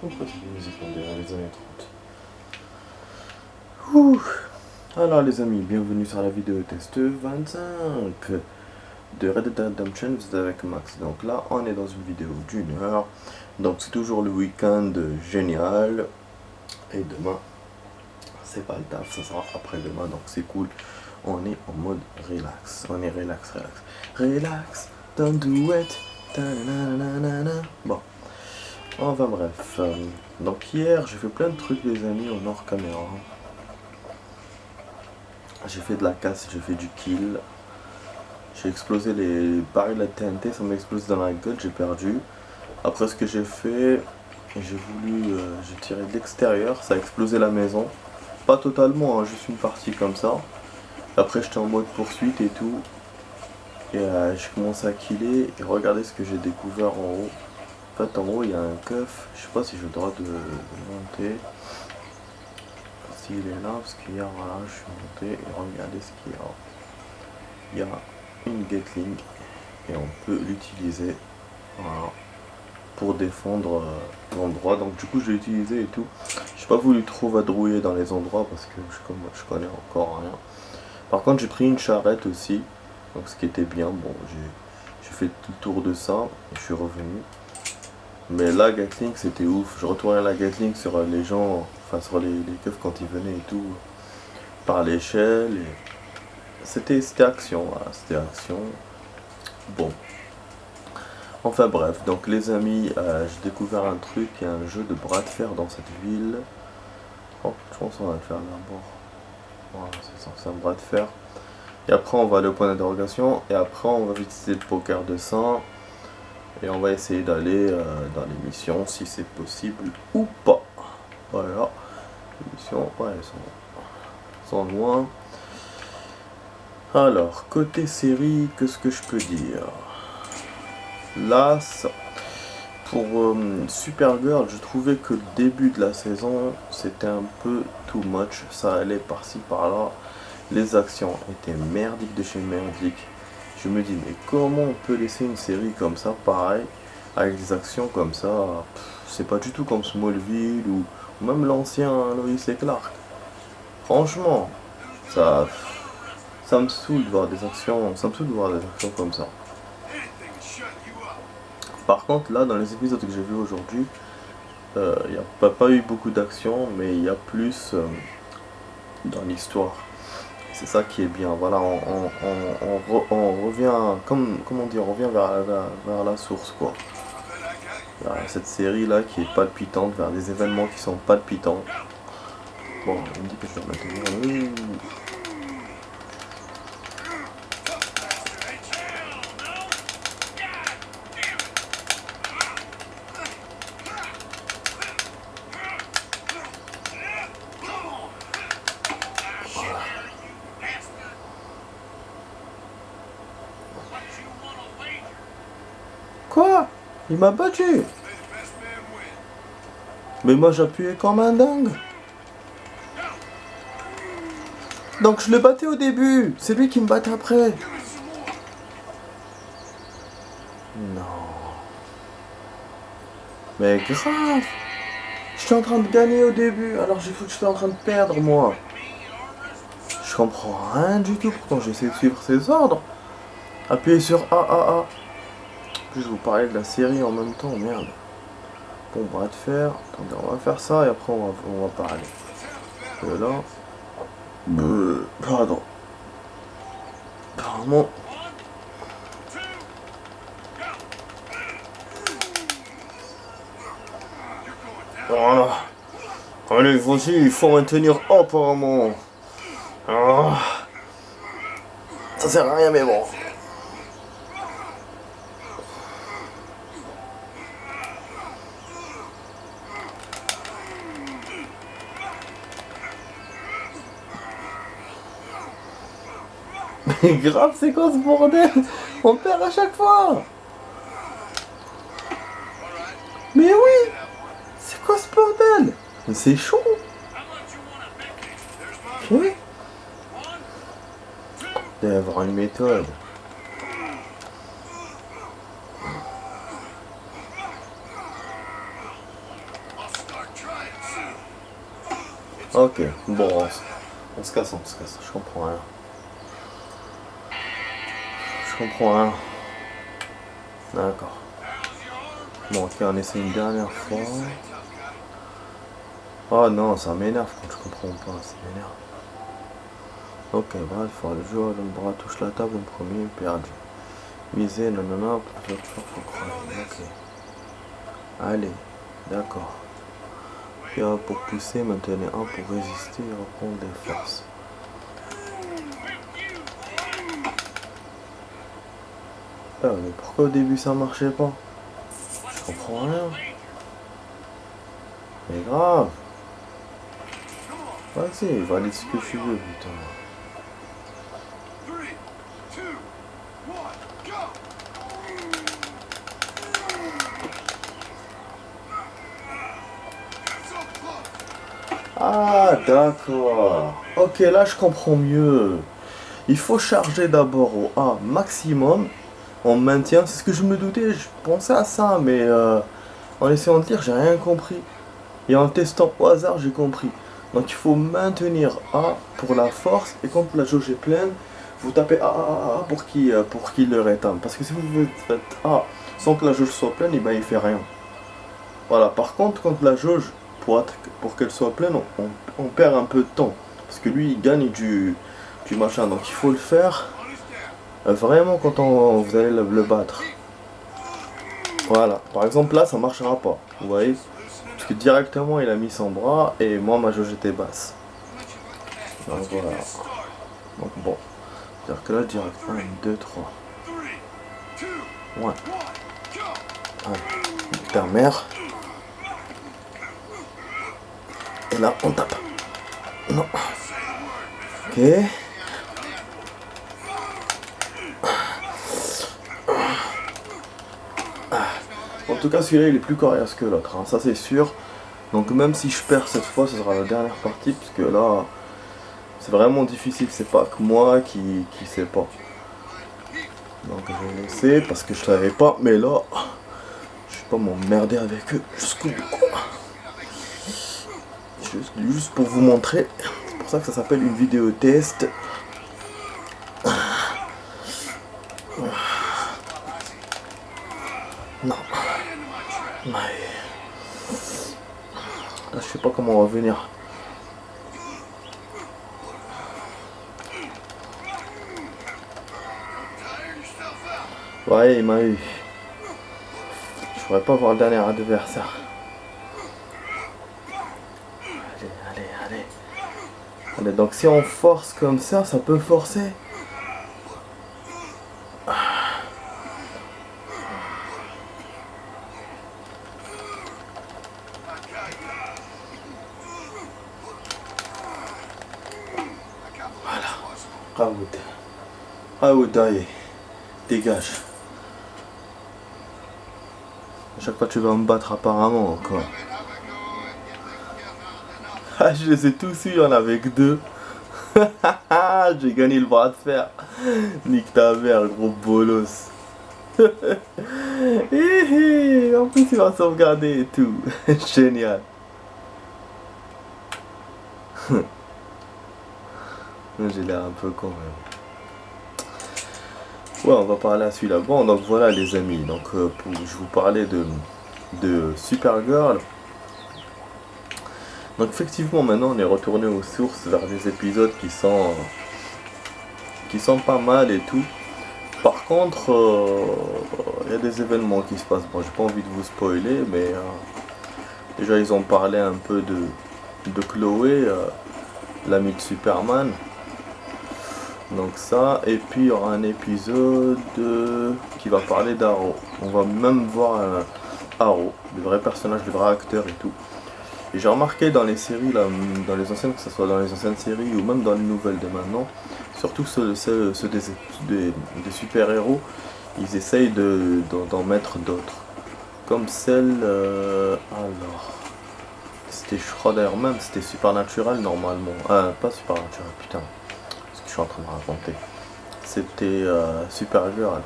Pourquoi c'est des musiques on dirait les années 30. Ouh. Alors les amis, bienvenue sur la vidéo test 25 de Red Dead Redemption, vous êtes avec Max. Donc là, on est dans une vidéo d'une heure. Donc c'est toujours le week-end génial. Et demain, c'est pas le taf, ça sera après-demain, donc c'est cool. On est en mode relax. On est relax. Relax, don't do it. Bon. Enfin bref. Donc hier, j'ai fait plein de trucs les amis en hors caméra. J'ai fait de la casse, j'ai fait du kill. J'ai explosé les barils de la TNT, ça m'a explosé dans la gueule, j'ai perdu. Après ce que j'ai fait, j'ai tiré de l'extérieur, ça a explosé la maison. Pas totalement, hein, juste une partie comme ça. Après j'étais en mode poursuite et tout. Et j'ai commencé à killer et regardez ce que j'ai découvert en haut. En fait en haut il y a un keuf, je sais pas si j'ai le droit de monter. S'il est là, parce qu'hier voilà, je suis monté et regardez ce qu'il y a. Il y a une Gatling et on peut l'utiliser, voilà, pour défendre l'endroit. Donc du coup je l'ai utilisé et tout. J'ai pas voulu trop vadrouiller dans les endroits parce que je connais encore rien. Par contre j'ai pris une charrette aussi, donc ce qui était bien. Bon, j'ai fait tout le tour de ça et je suis revenu. Mais la Gatling c'était ouf. Je retournais la Gatling sur les gens, enfin sur les keufs quand ils venaient et tout, par l'échelle. Et c'était action, voilà, c'était action. Bon. Enfin bref, donc les amis, j'ai découvert un truc, il y a un jeu de bras de fer dans cette ville. Oh, je pense qu'on va le faire d'abord. Voilà, c'est ça, c'est un bras de fer. Et après on va aller au point d'interrogation, et après on va utiliser le poker de sang. Et on va essayer d'aller dans les missions si c'est possible ou pas. Voilà, les missions, ouais, elles sont loin. Alors, côté série, qu'est-ce que je peux dire? Là, pour Supergirl, je trouvais que le début de la saison, c'était un peu too much. Ça allait par-ci par-là. Les actions étaient merdiques de chez merdiques. Je me dis, mais comment on peut laisser une série comme ça, pareil, avec des actions comme ça? C'est pas du tout comme Smallville ou même l'ancien Lois et Clark. Franchement, ça, ça me saoule de voir des actions, ça me saoule de voir des actions comme ça. Par contre, là, dans les épisodes que j'ai vus aujourd'hui, il n'y a pas eu beaucoup d'action, mais il y a plus dans l'histoire. C'est ça qui est bien. Voilà, on revient, comment dire, on revient vers la source, quoi. Vers cette série là qui est palpitante, vers des événements qui sont palpitants. Bon, on me dit que je dois maintenir. Quoi? Il m'a battu? Mais moi j'appuyais comme un dingue. Donc je le battais au début. C'est lui qui me battait après. Non. Mais grave. J'étais en train de gagner au début. Alors j'ai cru que j'étais en train de perdre moi. Je comprends rien du tout. Pourtant j'essaie de suivre ses ordres. Appuyez sur A, A, A. Puis je vous parlais de la série en même temps, merde. Bon, bras de fer. Attendez, on va faire ça et après on va parler. Et là. Pardon. Pardon. Voilà. Allez, vas-y, il faut maintenir apparemment. Ah. Ça sert à rien, mais bon. Mais grave, c'est quoi ce bordel? On perd à chaque fois. Mais oui. C'est quoi ce bordel? Mais c'est chaud. Ok. Il doit y avoir une méthode. Ok, bon, on se casse, je comprends rien. Je comprends rien. D'accord. Bon, ok, on essaie une dernière fois. Oh non, ça m'énerve quand je comprends pas, ça m'énerve. Ok, bref, le joueur le bras touche la table en premier, perdu. Miser, nanana, faut croire. Ok. Allez, d'accord. Puis pour pousser, maintenez un pour résister et reprendre des forces. Ah, mais pourquoi au début ça marchait pas? Je comprends rien. Mais grave. Vas-y, valide ce que tu veux, putain. Ah, d'accord. Ok, là je comprends mieux. Il faut charger d'abord au A maximum. On maintient, c'est ce que je me doutais, je pensais à ça, mais en essayant de lire, j'ai rien compris. Et en testant au hasard, j'ai compris. Donc il faut maintenir A pour la force, et quand la jauge est pleine, vous tapez A pour qu'il le rétame. Parce que si vous faites A sans que la jauge soit pleine, et ben il fait rien. Voilà, par contre, quand la jauge, pour qu'elle soit pleine, on perd un peu de temps. Parce que lui, il gagne du machin. Donc il faut le faire vraiment quand vous allez le battre. Voilà, par exemple là, ça marchera pas. Vous voyez? Parce que directement, il a mis son bras et moi, ma jauge était basse. Donc voilà. Donc bon. C'est-à-dire que là, direct 1, 2, 3. Ouais. Allez, ta mère. Et là, on tape. Non. Ok. En tout cas, celui-là, il est plus coriace que l'autre, hein, ça c'est sûr. Donc même si je perds cette fois, ce sera la dernière partie, parce que là, c'est vraiment difficile. C'est pas que moi qui sais pas. Donc je vais laisser, parce que je savais pas. Mais là, je vais pas m'emmerder avec eux jusqu'au bout, quoi. Juste pour vous montrer. C'est pour ça que ça s'appelle une vidéo test. Non. Ouais. Là, je sais pas comment on va venir. Ouais, il m'a eu. Je pourrais pas voir le dernier adversaire. Allez. Allez, donc si on force comme ça peut forcer. Voilà. Raoud, allez. Dégage. À chaque fois tu vas me battre apparemment encore. Ah, je les ai tous eu, il y en avait que 2. J'ai gagné le bras de fer. Nique ta mère, gros bolos. En plus il va sauvegarder et tout. Génial. J'ai l'air un peu con même. Ouais, on va parler à celui-là. Bon, donc voilà les amis. Donc je vous parlais de Supergirl. Donc effectivement maintenant on est retourné aux sources vers des épisodes qui sont pas mal et tout. Par contre, il y a des événements qui se passent. Bon, j'ai pas envie de vous spoiler, mais déjà ils ont parlé un peu de Chloé, l'amie de Superman. Donc ça, et puis il y aura un épisode qui va parler d'Arrow. On va même voir Arrow, le vrai personnage, le vrai acteur et tout. Et j'ai remarqué dans les séries, là, dans les anciennes, que ce soit dans les anciennes séries ou même dans les nouvelles de maintenant, surtout ceux des super-héros, ils essayent d'en mettre d'autres. Comme celle... alors... C'était, je crois d'ailleurs même, c'était Supernatural normalement. Pas Supernatural, putain. Ce que je suis en train de raconter. C'était Supergirl.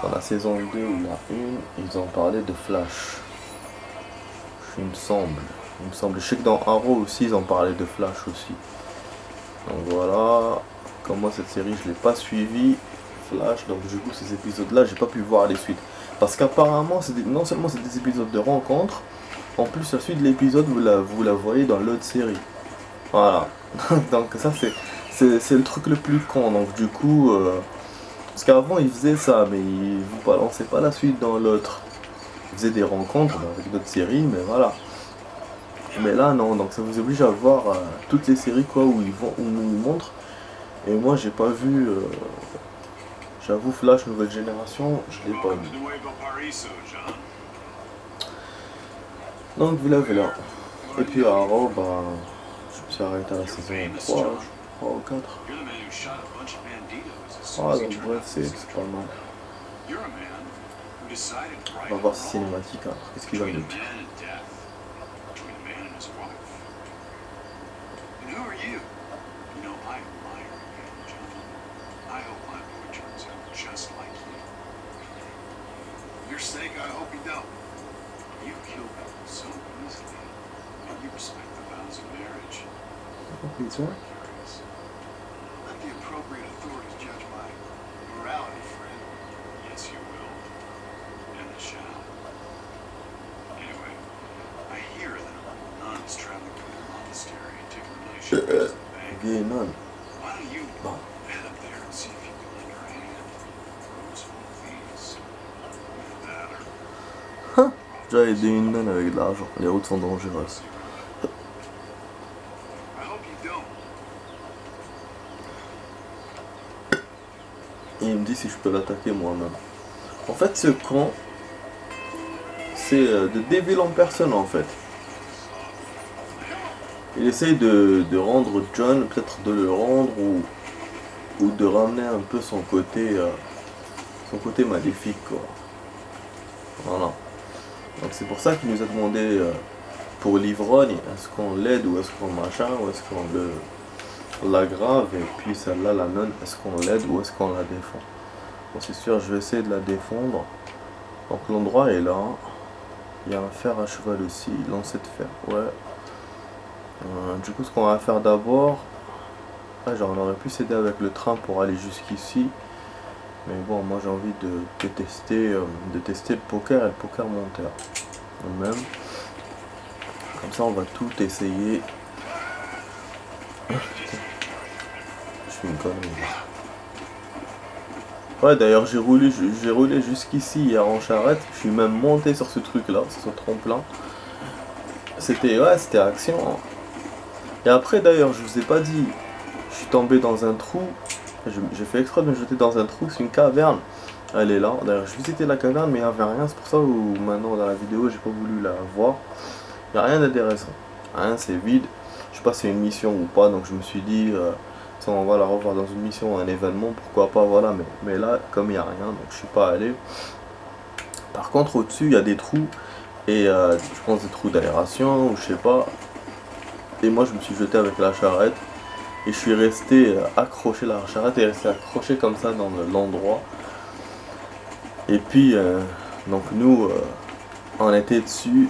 Dans la saison 2 ou la 1, ils ont parlé de Flash. Il me semble. il me semble. Je sais que dans Arrow aussi, ils en parlaient de Flash aussi. Donc voilà, comme moi cette série je l'ai pas suivie, Flash, donc du coup ces épisodes là j'ai pas pu voir les suites. Parce qu'apparemment non seulement c'est des épisodes de rencontre, en plus la suite de l'épisode vous la voyez dans l'autre série. Voilà, donc ça c'est le truc le plus con, donc du coup, parce qu'avant ils faisaient ça, mais ils vous balançaient pas la suite dans l'autre. Ils faisaient des rencontres avec d'autres séries, mais voilà. Mais là non, donc ça vous oblige à voir toutes les séries quoi où où ils montrent. Et moi j'ai pas vu, j'avoue Flash nouvelle génération, je l'ai pas vu. Donc vous l'avez là. Et puis Arrow, bah, je me suis arrêté à la saison 3 ou 4. Ah donc bref c'est pas mal. On va voir si cinématique, hein. Qu'est-ce qu'il va nous dire. Your sake, I hope you don't. You kill people so easily, and you respect the vows of marriage. Pizza. Let the appropriate authorities judge my morality, friend. Yes, you will. And they shall. Anyway, I hear that a nun is traveling through the monastery and taking relationships with the bank. Gay nun. Why don't you head up there and see if you can lend her a hand? Who's one of these? That or J'ai aidé une nonne avec de l'argent. Les routes sont dangereuses. I hope you don't. Et il me dit si je peux l'attaquer moi-même. En fait, ce con, c'est de Devil en personne en fait. Il essaye de rendre John, peut-être de le rendre ou de ramener un peu son côté maléfique quoi. Voilà. Donc c'est pour ça qu'il nous a demandé pour l'ivrogne, est-ce qu'on l'aide ou est-ce qu'on machin, ou est-ce qu'on l'aggrave, et puis celle-là, la nonne, est-ce qu'on l'aide ou est-ce qu'on la défend. Bon c'est sûr, je vais essayer de la défendre. Donc l'endroit est là. Il y a un fer à cheval aussi, lancer de fer, ouais. Du coup ce qu'on va faire d'abord, genre on aurait pu s'aider avec le train pour aller jusqu'ici. Mais bon, moi j'ai envie de tester le poker et le poker monteur. Même. Comme ça on va tout essayer. Je fais une connerie. Ouais d'ailleurs j'ai roulé jusqu'ici hier en charrette. Je suis même monté sur ce truc là, sur ce tremplin. C'était action. Hein. Et après d'ailleurs je vous ai pas dit, je suis tombé dans un trou. J'ai fait exprès de me jeter dans un trou, c'est une caverne. Elle est là. D'ailleurs, je visitais la caverne, mais il n'y avait rien. C'est pour ça que maintenant, dans la vidéo, j'ai pas voulu la voir. Il n'y a rien d'intéressant. Rien, c'est vide. Je sais pas si c'est une mission ou pas, donc je me suis dit, si on va la revoir dans une mission, un événement, pourquoi pas, voilà. Mais là, comme il n'y a rien, donc je suis pas allé. Par contre, au-dessus, il y a des trous. Et je pense des trous d'aération, ou je sais pas. Et moi, je me suis jeté avec la charrette. Et je suis resté accroché, la charrette est restée accrochée comme ça dans l'endroit. Et puis, donc nous, on était dessus.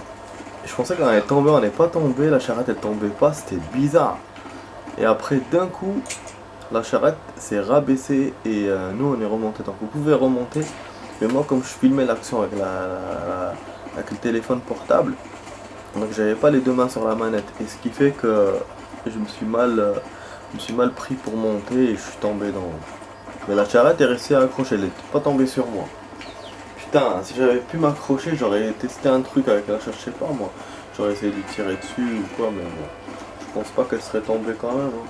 Je pensais qu'on allait tomber, on n'est pas tombé, la charrette elle tombait pas, c'était bizarre. Et après, d'un coup, la charrette s'est rabaissée et nous on est remonté. Donc vous pouvez remonter. Mais moi, comme je filmais l'action avec avec le téléphone portable, donc j'avais pas les deux mains sur la manette. Et ce qui fait que je me suis mal pris pour monter et je suis tombé dans... Mais la charrette est restée accrochée, elle n'est pas tombée sur moi. Putain, si j'avais pu m'accrocher, j'aurais testé un truc avec la charrette, je sais pas moi. J'aurais essayé de tirer dessus ou quoi, mais bon. Je pense pas qu'elle serait tombée quand même. Hein.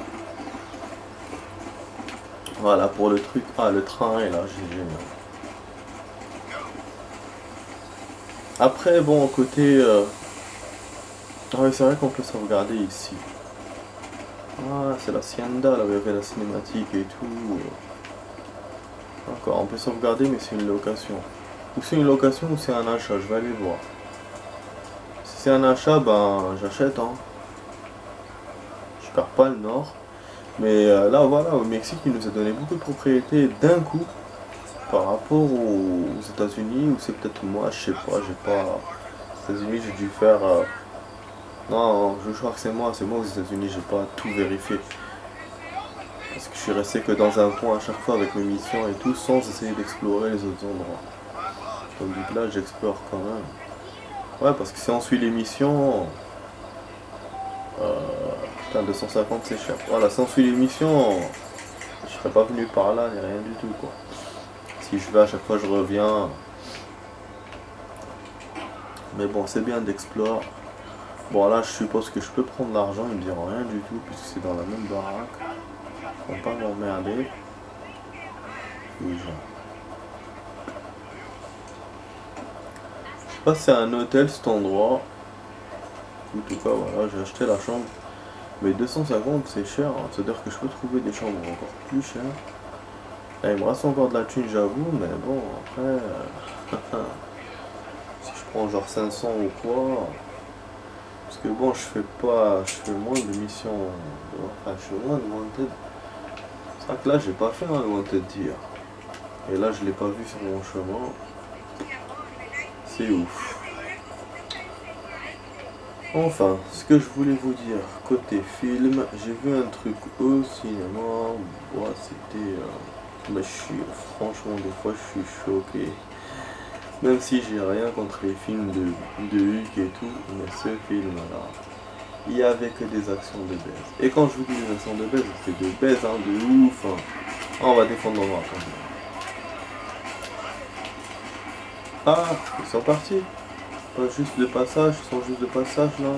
Voilà pour le truc. Ah, le train est là, j'ai génial. Après, bon, côté... Ah oui, c'est vrai qu'on peut sauvegarder ici. Ah, c'est la Hacienda, là où il y avait la cinématique et tout. D'accord, on peut sauvegarder, mais c'est une location. Ou c'est une location ou c'est un achat, je vais aller voir. Si c'est un achat, ben j'achète. Hein. Je perds pas le nord. Mais là, voilà, au Mexique, il nous a donné beaucoup de propriétés d'un coup. Par rapport aux États-Unis, ou c'est peut-être moi, je sais pas, j'ai pas... Aux États-Unis, j'ai dû faire Non, je crois que c'est moi aux États-Unis, j'ai pas tout vérifié. Parce que je suis resté que dans un coin à chaque fois avec mes missions et tout, sans essayer d'explorer les autres endroits. Donc là, j'explore quand même. Ouais, parce que si on suit les missions... Putain, 250 c'est cher. Voilà, si on suit les missions, je serais pas venu par là, ni rien du tout, quoi. Si je vais à chaque fois, je reviens. Mais bon, c'est bien d'explorer. Bon, là, je suppose que je peux prendre l'argent, ils me diront rien du tout, puisque c'est dans la même baraque. Ils vont pas m'emmerder. Oui, genre. Je sais pas si c'est un hôtel cet endroit. En tout cas, voilà, j'ai acheté la chambre. Mais 250 c'est cher, hein. C'est-à-dire que je peux trouver des chambres encore plus chères. Là, il me reste encore de la thune, j'avoue, mais bon, après... si je prends genre 500 ou quoi... Parce que bon, je fais moins de missions... Enfin, je fais moins de Wanted. C'est vrai que là, j'ai pas fait un Wanted hier. Et là, je l'ai pas vu sur mon chemin. C'est ouf. Enfin, ce que je voulais vous dire, côté film, j'ai vu un truc au cinéma, bon, c'était... mais franchement, des fois, je suis choqué. Même si j'ai rien contre les films de Hulk et tout, mais ce film-là, il y avait que des actions de baise. Et quand je vous dis des actions de baise, c'était de baise, hein, de ouf. Hein. Ah, on va défendre nos quand même. Ah, ils sont partis. Pas juste de passage, ils sont juste de passage là.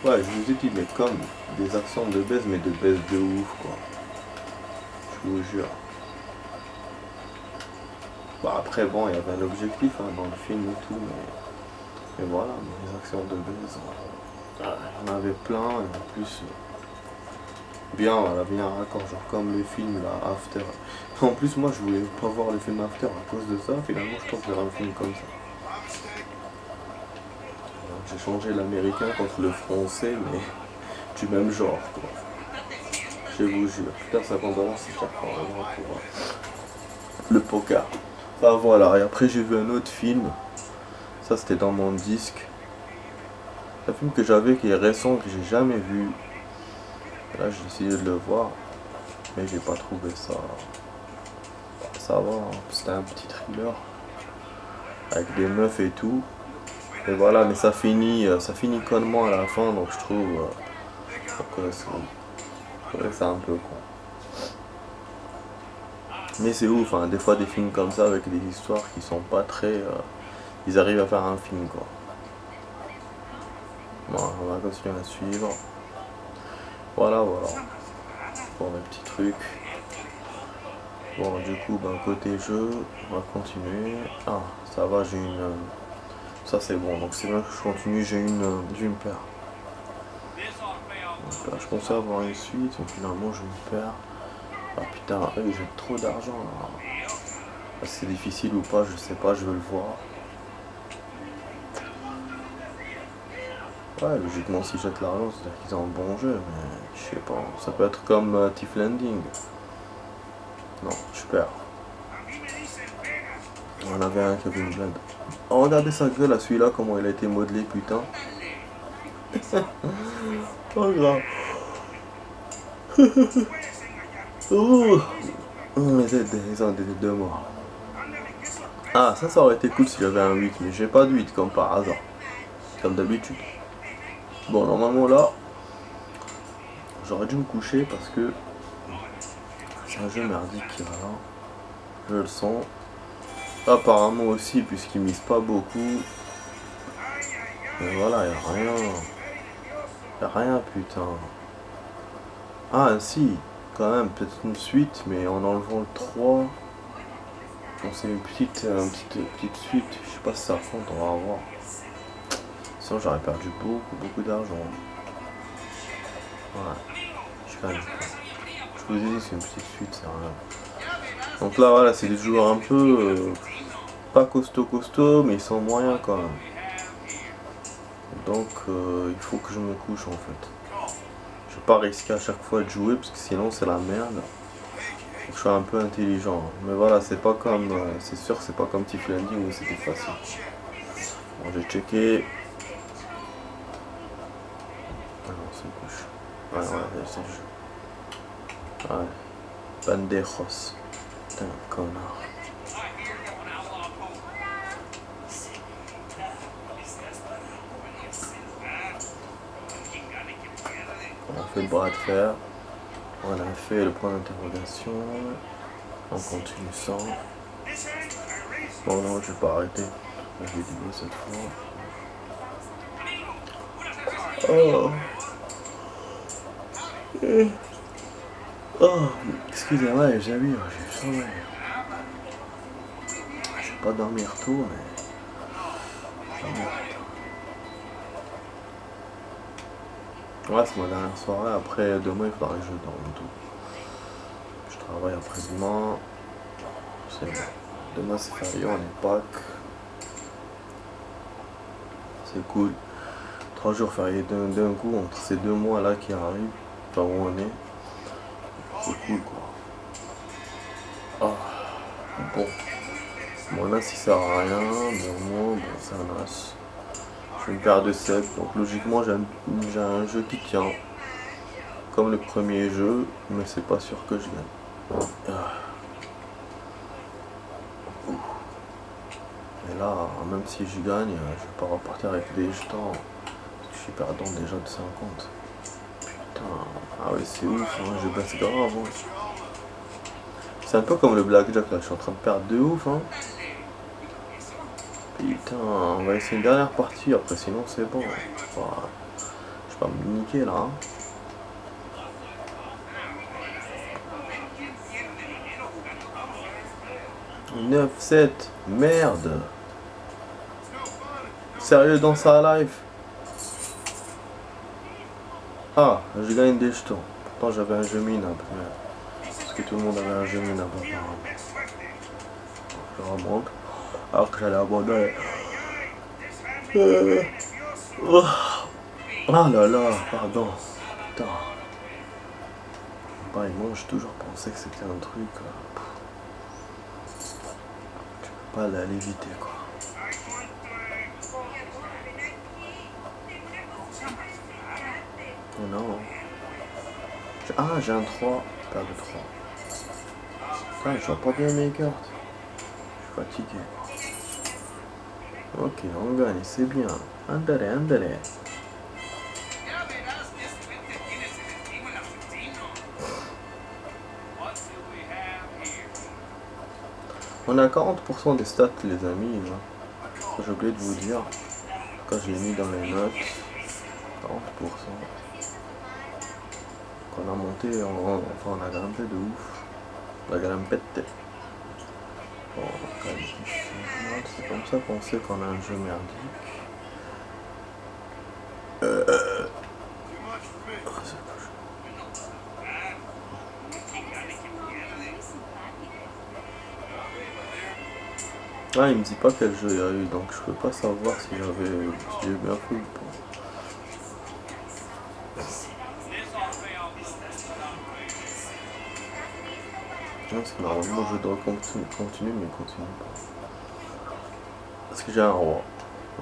Ouais, je vous ai dit, mais comme des actions de baise, mais de baise de ouf, quoi. Je vous jure. Bah après, bon, il y avait un objectif hein, dans le film et tout, mais voilà, mais les actions de baise, il y en avait plein, et en plus, bien, voilà, bien raccord, genre comme le film, là, After. En plus, moi, je voulais pas voir le film After à cause de ça, finalement, je tombe vers un film comme ça. J'ai changé l'américain contre le français, mais du même genre, quoi. Je vous jure. Putain, 50 $, c'est cher pour le poker. Enfin voilà, et après j'ai vu un autre film. Ça c'était dans mon disque. C'est un film que j'avais qui est récent, que j'ai jamais vu. Là j'ai essayé de le voir, mais j'ai pas trouvé ça. Ça va, hein. C'était un petit thriller. Avec des meufs et tout. Et voilà, mais ça finit connement à la fin, donc je trouve que c'est un peu con. Mais c'est ouf, hein, des fois des films comme ça avec des histoires qui sont pas très... ils arrivent à faire un film quoi. Bon, on va continuer à suivre. Voilà. Pour mes petits trucs. Bon, du coup, côté jeu, on va continuer. Ah, ça va, j'ai une... Ça c'est bon, donc c'est bien que je continue, j'ai une paire. Donc là, je pensais avoir une suite, mais finalement j'ai une paire. Ah putain, j'ai trop d'argent là. C'est difficile ou pas, je sais pas, je veux le voir. Ouais, logiquement, si jette l'argent, c'est-à-dire qu'ils ont un bon jeu, mais je sais pas. Ça peut être comme Thief Landing. Non, je perds. On avait un qui avait une blinde. Oh, regardez sa gueule à celui-là, comment il a été modelé, putain. Pas grave. Oh, ils ont des têtes de mort. Ah, ça aurait été cool si j'avais un 8, mais j'ai pas de 8 comme par hasard. Comme d'habitude. Bon, normalement là, j'aurais dû me coucher parce que c'est un jeu merdique qui va là. Je le sens. Apparemment aussi, puisqu'il mise pas beaucoup. Mais voilà, y a rien. Y a rien, putain. Ah, si, quand même, peut-être une suite, mais en enlevant le 3. Bon, c'est une petite suite. Je sais pas si ça compte, on va voir. Sinon, j'aurais perdu beaucoup d'argent. Ouais, je vous ai dit, c'est une petite suite, c'est rien. Donc là, voilà, c'est des joueurs un peu pas costaud, mais ils sont moyens quand même. Donc, il faut que je me couche en fait. Je vais pas risquer à chaque fois de jouer parce que sinon c'est la merde. Donc, je suis un peu intelligent. Mais voilà, c'est pas comme, c'est sûr, c'est pas comme Thief Landing où c'était facile. Bon, j'ai checké. Ah non, c'est gauche. Ouais, c'est le jeu. Ouais. Bandejos. Putain, connard. On a fait le bras de fer. On a fait le point d'interrogation. On continue sans. Bon, non, je vais pas arrêter la vidéo cette fois. Oh. Oh, excusez-moi, j'ai vu, j'ai sommeil. Je vais pas dormir tôt, mais. Ouais, c'est ma dernière soirée. Après, demain, il faudra que je dorme tout. Je travaille après-demain. C'est bon. Demain, c'est férié, on est Pâques. C'est cool. 3 jours fériés d'un coup, entre ces 2 mois là qui arrivent, enfin où on est. C'est cool quoi. Ah, bon. Mon as il sert à rien, mais au moins, bon, c'est un as. J'ai une paire de 7, donc logiquement j'ai un jeu qui tient. Comme le premier jeu, mais c'est pas sûr que je gagne. Ah. Et là, même si je gagne, je vais pas repartir avec des jetons. Je suis perdant déjà de 50. Putain, ah ouais c'est ouf, hein, je baisse grave. Hein. C'est un peu comme le blackjack là, je suis en train de perdre de ouf. Hein. Putain, on va essayer une dernière partie, après sinon c'est bon. Voilà. Je vais pas me niquer là. Hein. « 9-7, merde. Sérieux dans sa life. Ah, je gagne des jetons. Pourtant j'avais un jeu minable. Parce que tout le monde avait un jeu minable apparemment. Je remonte. Alors que j'allais abandonner. Oh. Ah là là, pardon. Putain. Bah, moi, j'ai toujours pensé que c'était un truc. Tu peux pas l'éviter quoi. Oh non. Ah, j'ai un 3. Paire de 3. Putain, je vois pas bien mes cartes. Je suis fatigué. Ok, on gagne, c'est bien. Andale, andale. On a 40% des stats les amis. J'ai oublié de vous dire. Quand je l'ai mis dans les notes. 40%. On a monté, enfin on a grimpé de ouf. On a grimpé. Bon, c'est comme ça qu'on sait qu'on a un jeu merdique. Ah, il me dit pas quel jeu il y a eu, donc je peux pas savoir si j'ai bien fait ou pas. Non, parce que normalement je dois continuer, mais il continue pas. Parce que j'ai un roi.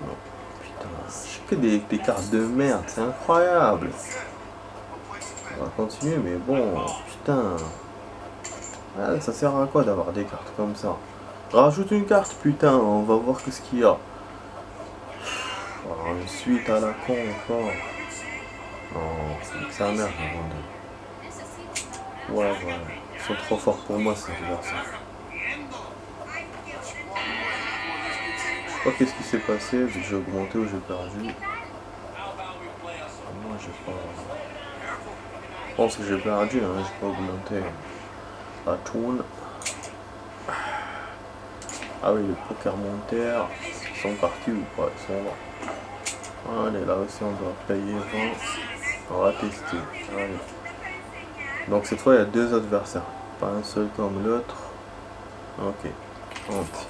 Non. Putain, j'ai que des cartes de merde, c'est incroyable. On va continuer, mais bon, putain. Ah, ça sert à quoi d'avoir des cartes comme ça? Rajoute une carte, putain, on va voir ce qu'il y a. Oh, une suite à la con encore. Non, c'est que sa mère, j'ai vendu. Ouais, ils sont trop forts pour moi, ces adversaires. Je sais pas qu'est-ce qui s'est passé, vu que j'ai augmenté ou j'ai perdu. Moi, j'ai pas. Je pense que j'ai perdu, hein, j'ai pas augmenté la tourne. Ah oui, les poker monteurs, ils sont partis ou pas? Ils sont là. Allez, là aussi on doit payer 20. On va tester. Allez. Donc cette fois il y a 2 adversaires. Pas un seul comme l'autre. Ok. Honte.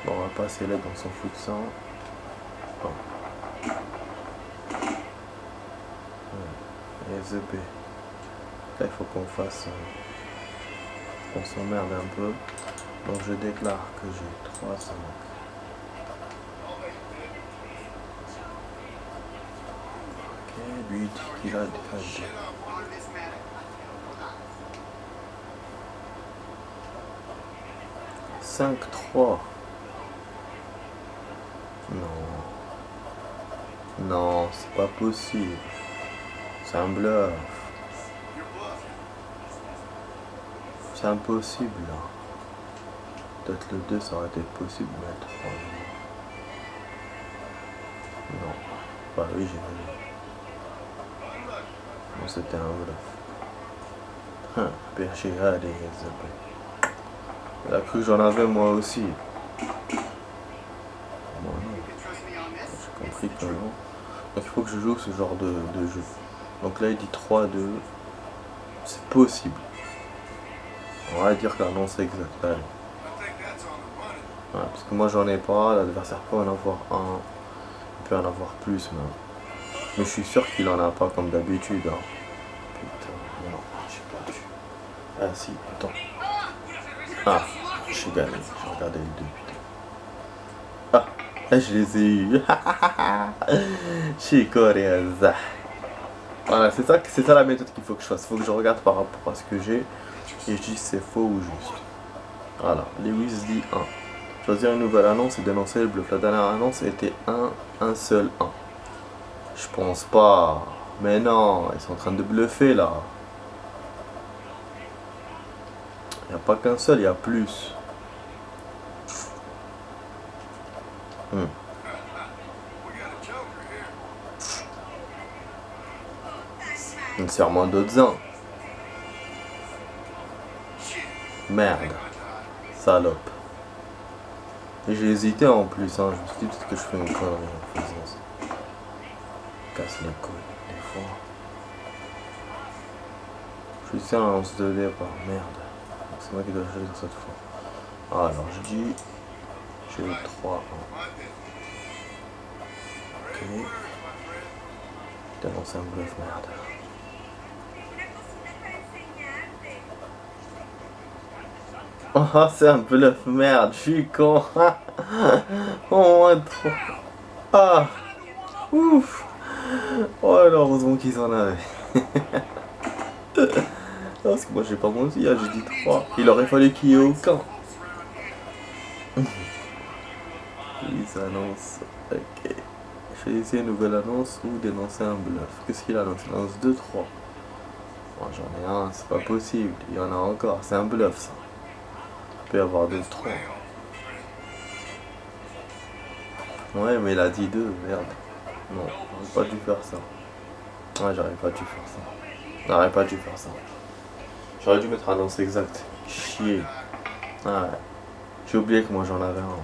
Bon, on va passer là dans son foot de sang. Bon. Et The B. Là il faut qu'on fasse. Qu'on s'emmerde un peu. Donc je déclare que j'ai 3, 5. lui dit qu'il a des Shit up on this matter. 5-3. Non. Non, c'est pas possible. C'est un bluff. You're bluffing. C'est impossible là. Peut-être le 2 ça aurait été possible, mais le 3 non. Bah oui, j'ai vu. Non, c'était un bluff. Perché, allez, il a cru que j'en avais moi aussi. Moi non, You trust me on this? j'ai compris que non. Donc il faut que je joue ce genre de jeu. Donc là il dit 3-2. C'est possible. On va dire que l'annonce est exacte. Allez. I think that's on the money. Voilà, parce que moi j'en ai pas, l'adversaire peut en avoir un. Il peut en avoir plus même. Mais je suis sûr qu'il en a pas comme d'habitude. Hein. Putain, non, j'ai perdu. Ah si, attends. Ah, j'ai gagné, j'ai regardé les deux, putain. Ah, là je les ai eus. Chez Coreza. Voilà, c'est ça la méthode qu'il faut que je fasse. Il faut que je regarde par rapport à ce que j'ai et je dis si c'est faux ou juste. Voilà, Lewis dit 1. Choisir une nouvelle annonce et dénoncer le bluff. La dernière annonce était un seul 1. Je pense pas. Mais non, ils sont en train de bluffer là. Il n'y a pas qu'un seul, il y a plus. We got a joker here. Une serment d'autres 1. Shit. Merde, I died. salope. Et j'ai hésité en plus, hein. Je me suis dit peut-être que je fais une connerie en faisant ça. Casse les couilles, des fois. Je suis sûr, on se donnait par merde. C'est moi qui dois choisir cette fois. Ah, alors je dis. J'ai eu 3-1. My bad. Ok. Ready for orders, my friend. T'as lancé un bluff, merde. Oh, c'est un bluff, merde, je suis con. Oh, moins 3. Ah, ouf. Oh, alors, heureusement qu'ils en avaient. Parce que moi j'ai pas menti, hein, j'ai dit 3. Il aurait fallu qu'il y ait aucun. Ils annoncent. Ok. Choisissez une nouvelle annonce ou dénoncer un bluff. Qu'est-ce qu'il annonce? Il annonce 2-3. Moi j'en ai un, c'est pas possible. Il y en a encore, c'est un bluff ça. Il peut y avoir 2-3. Ouais, mais il a dit 2, merde. Non, j'aurais pas dû faire ça. Ouais, j'aurais pas dû faire ça. J'aurais pas dû faire ça. J'aurais dû mettre annonce exacte. Chier. Ah ouais. J'ai oublié que moi j'en avais un.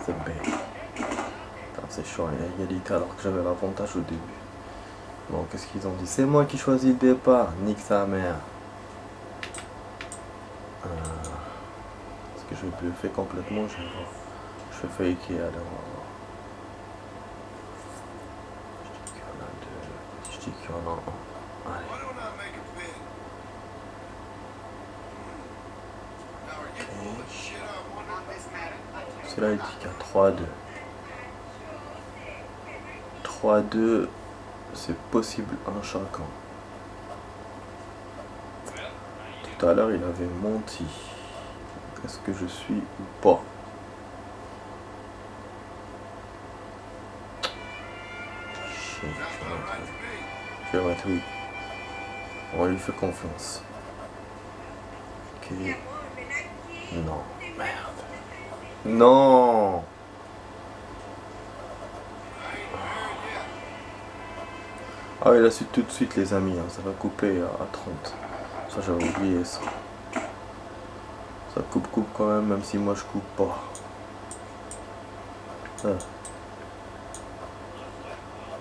C'est bête. Putain, c'est chaud, il y a égalité alors que j'avais l'avantage au début. Bon, qu'est-ce qu'ils ont dit? C'est moi qui choisis le départ. Nique sa mère. Est-ce que je vais bluffer complètement? Je vais voir. Je fais faker alors. Je dis qu'il y en a 2. Je dis qu'il y en a 1. Allez. Why don't I make a bid? Now are you full of shit I wonder? On this matter. Celui-là il dit qu'il y a 3-2. 3-2, c'est possible un chacun. Tout à l'heure il avait menti. Est-ce que je suis ou pas? Chier, je vais mettre oui. On lui fait confiance. Ok. Non, merde. Non. Ah oui, la suite tout de suite les amis, hein. Ça va couper à 30. Ça j'avais oublié ça. Ça coupe quand même si moi je coupe pas. Ah.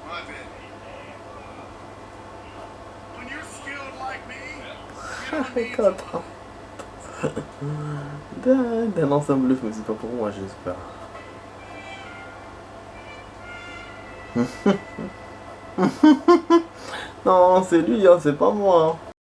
My bad. When you're skilled like me, you don't need D'un ensemble bluff, mais c'est pas pour moi j'espère. Non, c'est lui, hein, c'est pas moi. Hein.